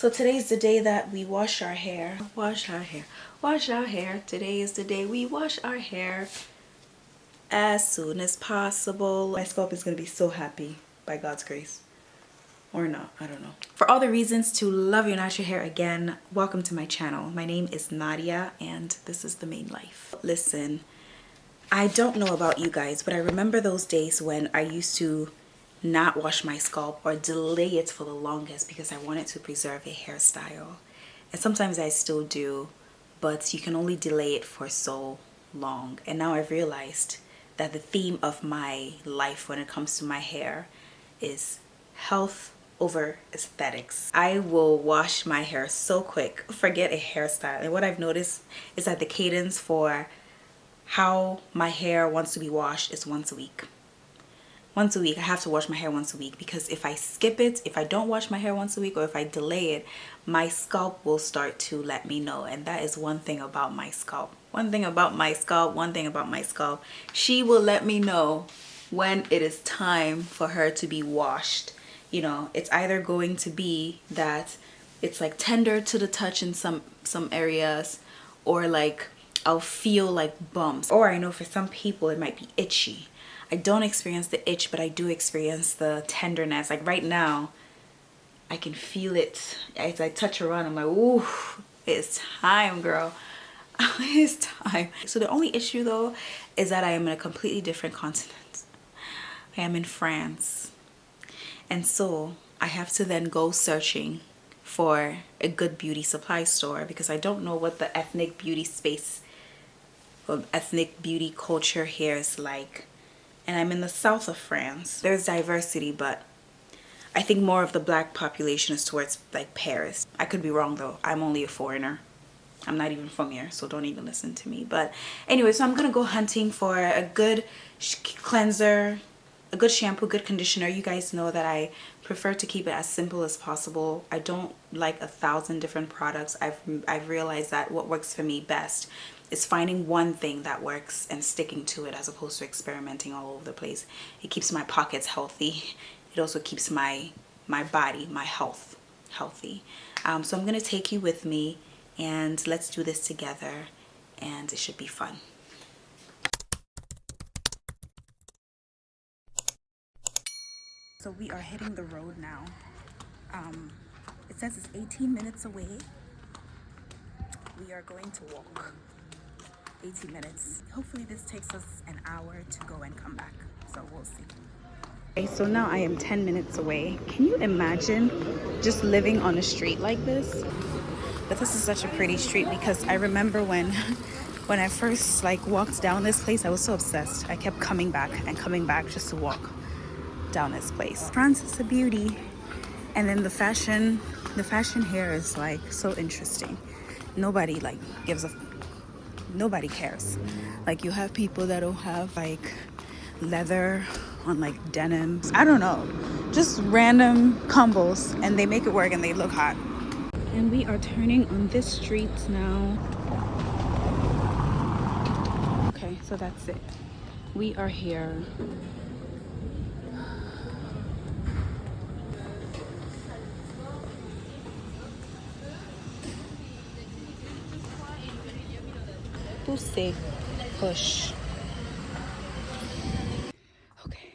So today's the day that we wash our hair. Wash our hair. Wash our hair. Today is the day we wash our hair as soon as possible. My scalp is going to be so happy by God's grace. Or not, I don't know. For all the reasons to love your natural hair again, welcome to my channel. My name is Nadia and this is The Main Life. Listen, I don't know about you guys, but I remember those days when I used to not wash my scalp or delay it for the longest because I wanted to preserve a hairstyle. And sometimes I still do, but you can only delay it for so long. And now I've realized that the theme of my life when it comes to my hair is health over aesthetics. I will wash my hair so quick, forget a hairstyle. And what I've noticed is that the cadence for how my hair wants to be washed is once a week. Once a week. I have to wash my hair once a week because if I skip it, if I don't wash my hair once a week, or if I delay it, my scalp will start to let me know. And that is one thing about my scalp. One thing about my scalp. She will let me know when it is time for her to be washed. You know, it's either going to be that it's like tender to the touch in some areas, or like I'll feel like bumps, or I know for some people it might be itchy. I don't experience the itch, but I do experience the tenderness. Like right now, I can feel it. As I touch around, I'm like, ooh, it's time, girl. It's time. So the only issue though is that I am in a completely different continent. I am in France. And so I have to then go searching for a good beauty supply store because I don't know what the ethnic beauty space or ethnic beauty culture here is like. And I'm in the south of France. There's diversity, but I think more of the black population is towards like Paris. I could be wrong though. I'm only a foreigner. I'm not even from here, so don't even listen to me. But anyway, so I'm gonna go hunting for a good cleanser, a good shampoo, good conditioner. You guys know that I prefer to keep it as simple as possible. I don't like 1,000 different products. I've realized that what works for me best is finding one thing that works and sticking to it as opposed to experimenting all over the place. It keeps my pockets healthy. It also keeps my body, my health healthy. So I'm gonna take you with me and let's do this together and it should be fun. So we are hitting the road now. It says it's 18 minutes away. We are going to walk 18 minutes. Hopefully this takes us an hour to go and come back. So we'll see. Okay, so now I am 10 minutes away. Can you imagine just living on a street like this? But this is such a pretty street because I remember when I first like walked down this place, I was so obsessed. I kept coming back and coming back just to walk down this place. France is a beauty, and then the fashion here is like so interesting. Nobody like nobody cares. Like you have people that don't have like leather on like denims. I don't know, just random combos, and they make it work and they look hot. And we are turning on this street now. Okay, so that's it. We are here. Poussez, push. Okay.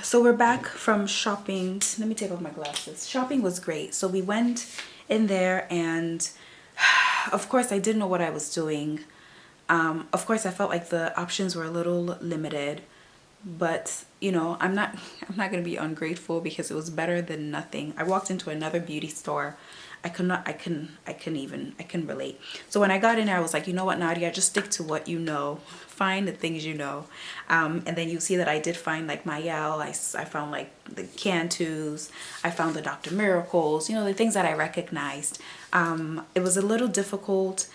So we're back from shopping. Let me take off my glasses. Shopping was great. So we went in there and of course I didn't know what I was doing. Of course I felt like the options were a little limited, but you know, I'm not gonna be ungrateful because it was better than nothing. I walked into another beauty store. I can relate. So when I got in there, I was like, you know what, Nadia, just stick to what you know. Find the things you know. And then you see that I did find like Mayel. I found like the Cantus. I found the Dr. Miracles, you know, the things that I recognized. It was a little difficult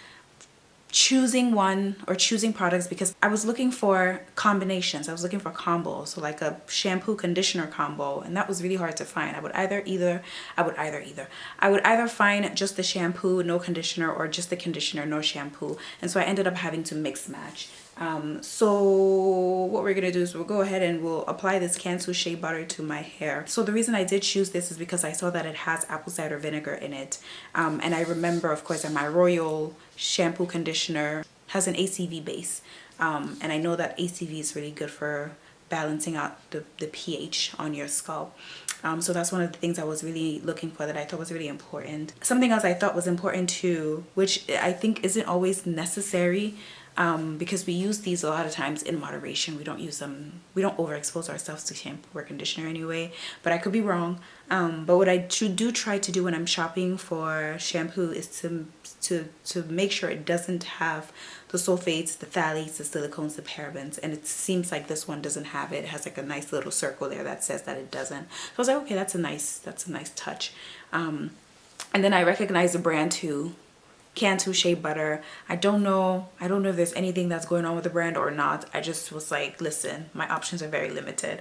choosing one or choosing products because I was looking for combinations. I was looking for combos, so like a shampoo conditioner combo, and that was really hard to find. I would either find just the shampoo, no conditioner, or just the conditioner, no shampoo. And so I ended up having to mix match. So what we're gonna do is we'll go ahead and we'll apply this Cantu shea butter to my hair. So the reason I did choose this is because I saw that it has apple cider vinegar in it, and I remember, of course, that my Royal shampoo conditioner has an ACV base, and I know that ACV is really good for balancing out the pH on your scalp. So that's one of the things I was really looking for, that I thought was really important. Something else I thought was important too, which I think isn't always necessary, because we use these a lot of times in moderation. We don't use them, we don't overexpose ourselves to shampoo or conditioner anyway, but I could be wrong. But what I do try to do when I'm shopping for shampoo is to make sure it doesn't have the sulfates, the phthalates, the silicones, the parabens, and it seems like this one doesn't have it. It has like a nice little circle there that says that it doesn't. So I was like, okay, that's a nice touch. And then I recognize the brand too, Cantu shea butter. I don't know if there's anything that's going on with the brand or not. I just was like, listen, my options are very limited.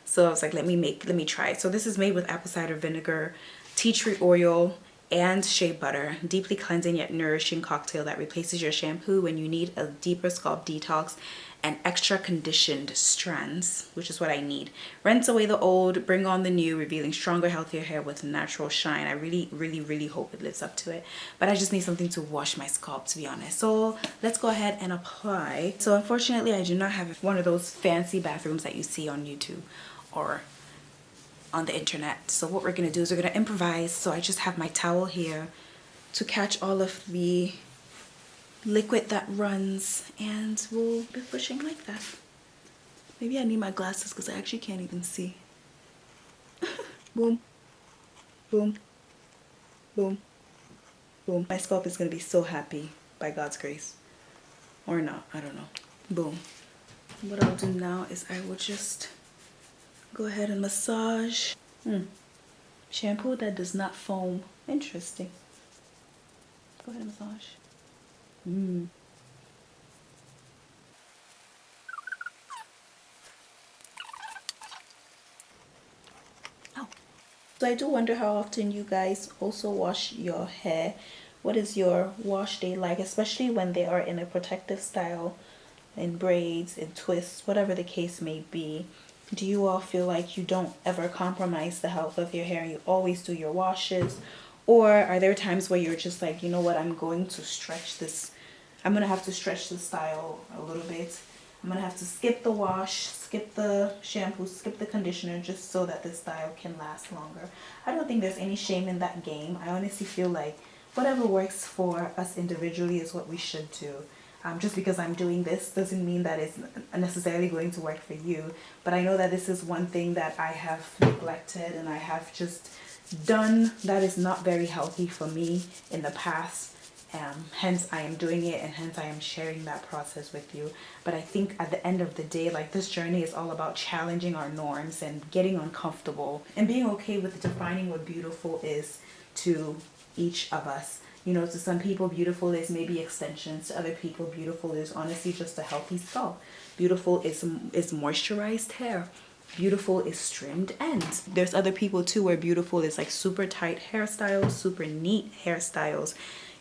So I was like, let me try it. So this is made with apple cider vinegar, tea tree oil, and shea butter. Deeply cleansing yet nourishing cocktail that replaces your shampoo when you need a deeper scalp detox and extra conditioned strands, which is what I need. Rinse away the old, bring on the new, revealing stronger, healthier hair with natural shine. I really hope it lives up to it. But I just need something to wash my scalp, to be honest. So let's go ahead and apply. So unfortunately, I do not have one of those fancy bathrooms that you see on YouTube or on the internet. So what we're gonna do is we're gonna improvise. So I just have my towel here to catch all of the liquid that runs, and we'll be pushing like that. Maybe I need my glasses because I actually can't even see. Boom, boom, boom, boom. My scalp is gonna be so happy, by God's grace. Or not, I don't know. Boom. What I'll do now is I will just go ahead and massage. Shampoo that does not foam. Interesting. Go ahead and massage. Oh. So I do wonder how often you guys also wash your hair. What is your wash day like, especially when they are in a protective style, in braids, in twists, whatever the case may be? Do you all feel like you don't ever compromise the health of your hair and you always do your washes? Or are there times where you're just like, you know what, I'm going to have to stretch the style a little bit. I'm gonna have to skip the wash, skip the shampoo, skip the conditioner, just so that the style can last longer. I don't think there's any shame in that game. I honestly feel like whatever works for us individually is what we should do. Just because I'm doing this doesn't mean that it's necessarily going to work for you. But I know that this is one thing that I have neglected and I have just done that is not very healthy for me in the past. Hence I am doing it, and hence I am sharing that process with you. But I think at the end of the day, like, this journey is all about challenging our norms and getting uncomfortable and being okay with defining what beautiful is to each of us. You know, to some people, beautiful is maybe extensions. To other people, beautiful is honestly just a healthy scalp. Beautiful is moisturized hair. Beautiful is trimmed ends. There's other people too where beautiful is like super tight hairstyles, super neat hairstyles,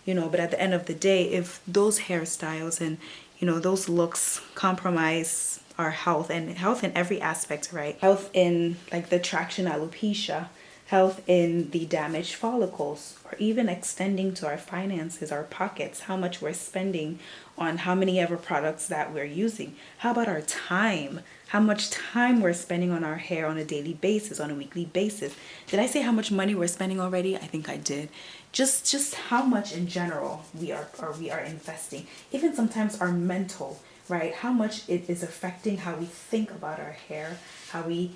you know. But at the end of the day, if those hairstyles and, you know, those looks compromise our health, and health in every aspect, right? Health in like the traction alopecia, health in the damaged follicles, or even extending to our finances, our pockets, how much we're spending on how many ever products that we're using. How about our time? How much time we're spending on our hair on a daily basis, on a weekly basis. Did I say how much money we're spending already? I think I did. Just how much in general we are investing. Even sometimes our mental, right? How much it is affecting how we think about our hair, how we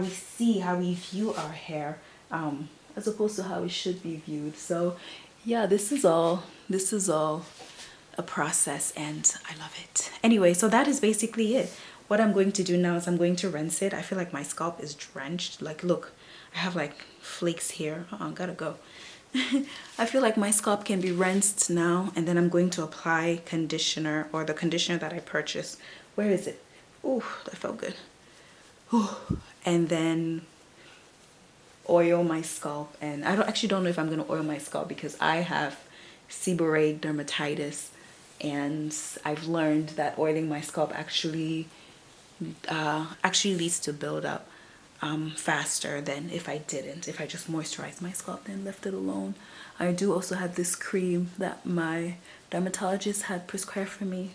see, how we view our hair, as opposed to how it should be viewed. So yeah, this is all a process, and I love it. Anyway, so that is basically it. What I'm going to do now is I'm going to rinse it. I feel like my scalp is drenched. Like, look, I have like flakes here. Gotta go. I feel like my scalp can be rinsed now, and then I'm going to apply conditioner, or the conditioner that I purchased. Where is it? Ooh, that felt good. Ooh. And then oil my scalp. And I actually don't know if I'm going to oil my scalp because I have seborrheic dermatitis, and I've learned that oiling my scalp actually leads to buildup faster than if I didn't, if I just moisturized my scalp and left it alone. I do also have this cream that my dermatologist had prescribed for me,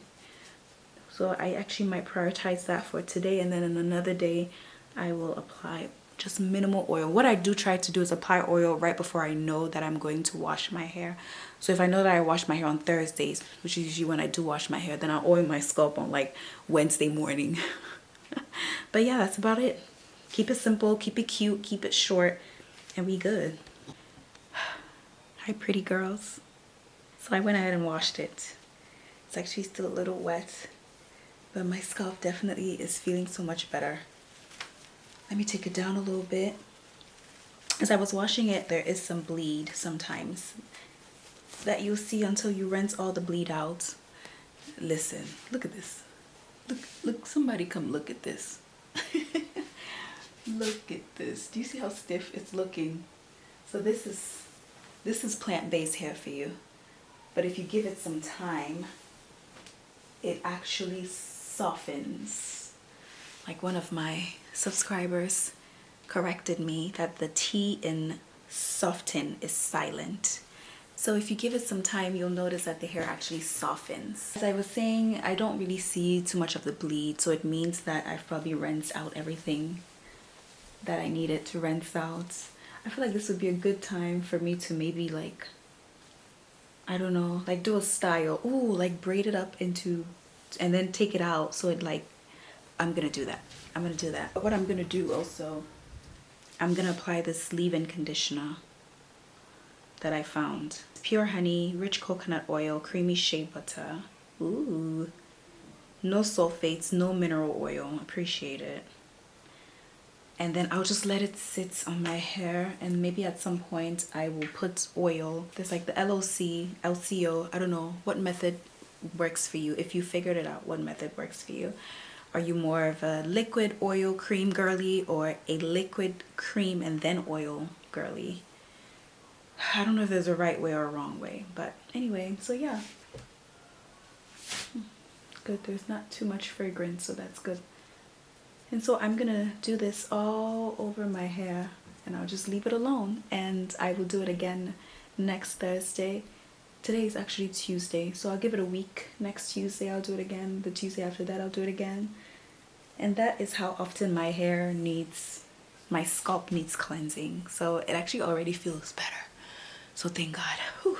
so I actually might prioritize that for today, and then in another day I will apply just minimal oil. What I do try to do is apply oil right before I know that I'm going to wash my hair. So if I know that I wash my hair on Thursdays, which is usually when I do wash my hair, then I'll oil my scalp on like Wednesday morning. But yeah, that's about it. Keep it simple, keep it cute, keep it short, and we good. Hi pretty girls. So I went ahead and washed it. It's actually still a little wet, but my scalp definitely is feeling so much better. Let me take it down a little bit. As I was washing it, there is some bleed sometimes that you'll see until you rinse all the bleed out. Listen, look at this. Look, somebody come look at this. Look at this. Do you see how stiff it's looking? So this is plant-based hair for you. But if you give it some time, it actually softens. Like one of my subscribers corrected me that the T in soften is silent. So if you give it some time, you'll notice that the hair actually softens. As I was saying, I don't really see too much of the bleed, so it means that I've probably rinsed out everything that I needed to rinse out. I feel like this would be a good time for me to maybe like, I don't know, like do a style. Ooh, like braid it up into, and then take it out. So it like, I'm gonna do that. I'm gonna do that. But what I'm gonna do also, I'm gonna apply this leave-in conditioner that I found. Pure honey, rich coconut oil, creamy shea butter. Ooh. No sulfates, no mineral oil. Appreciate it. And then I'll just let it sit on my hair, and maybe at some point I will put oil. There's like the LOC, LCO, I don't know what method works for you. If you figured it out, what method works for you. Are you more of a liquid oil cream girly or a liquid cream and then oil girly? I don't know if there's a right way or a wrong way, but anyway, so yeah. Good, there's not too much fragrance, so that's good. And so I'm gonna do this all over my hair, and I'll just leave it alone, and I will do it again next Thursday. Today is actually Tuesday, so I'll give it a week. Next Tuesday I'll do it again. The Tuesday after that I'll do it again. And that is how often my hair needs, my scalp needs cleansing. So it actually already feels better. So thank God. Whew.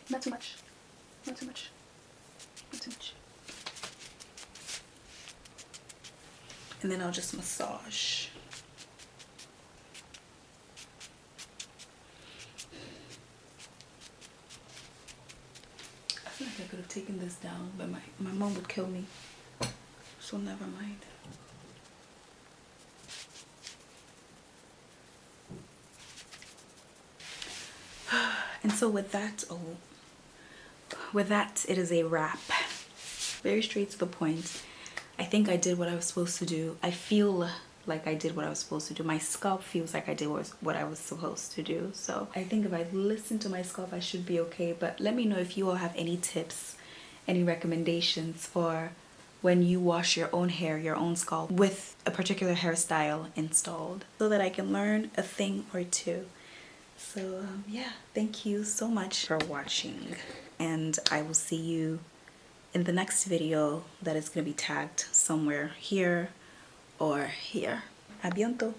Not too much. Not too much. Not too much. And then I'll just massage. I feel like I could have taken this down, but my mom would kill me. So never mind. And so with that, it is a wrap. Very straight to the point. I think I did what I was supposed to do. I feel like I did what I was supposed to do. My scalp feels like I did what I was supposed to do. So I think if I listen to my scalp, I should be okay. But let me know if you all have any tips, any recommendations for when you wash your own hair, your own scalp with a particular hairstyle installed, so that I can learn a thing or two. So yeah, thank you so much for watching, and I will see you in the next video that is going to be tagged somewhere here or here. A bientôt.